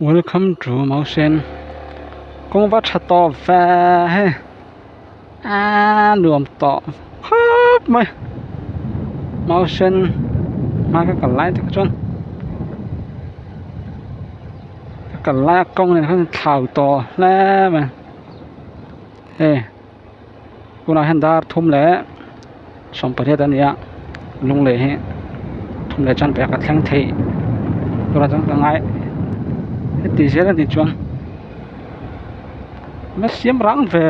Welcome to Mountain กงวัดต่อแฟรวมต่อครับไหม Mountain มากันไล่ทุกคนกันไล่กงเนี่ยเขาข่าวต่อแล้วมันกูน่าเห็นดาทุ่มแล้วสมประเทศอันนี้ลุงเลยทุ่มเลยจันไปกับแข่งเทกูน่าจะยังไงตีเสียแล้วตีจวนไม่เสียมรังเฟ้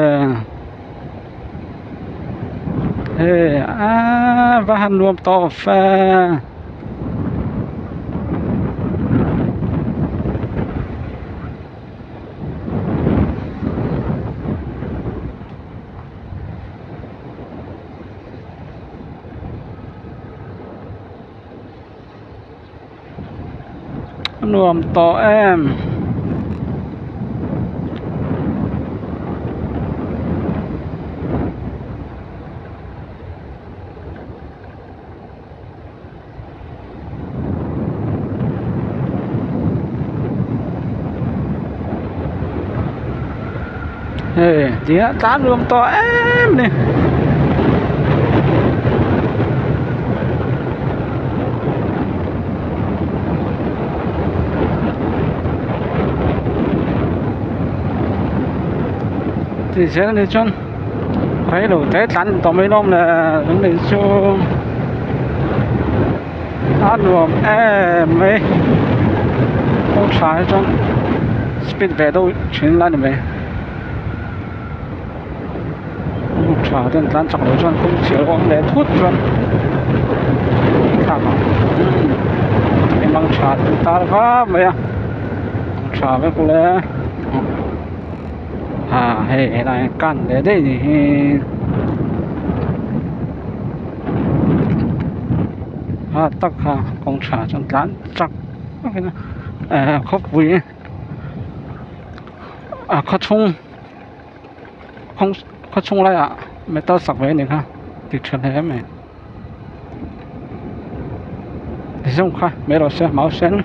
ว่าหันรวมต่อแฟรวมต่อเดี๋ยวตามรวมต่อนี่thì sẽ đi chọn thấy đồ thế tắn tao mấy năm là đứng lên xuống ăn luôn mấy không xài chọn speed về đâu chuyển lại mày không xài đến tắn chọn đồ chọn cũng chịu ông để thuốc chọn thằng em mang xài ta có mày không xài với cô lẽ này cắn để đây thì tắc con trả trong tán chắc khóc vui khó chung lại mấy tao sặc với này ha thì chuyện thế mày thì xong khai mấy đồ xe máu sen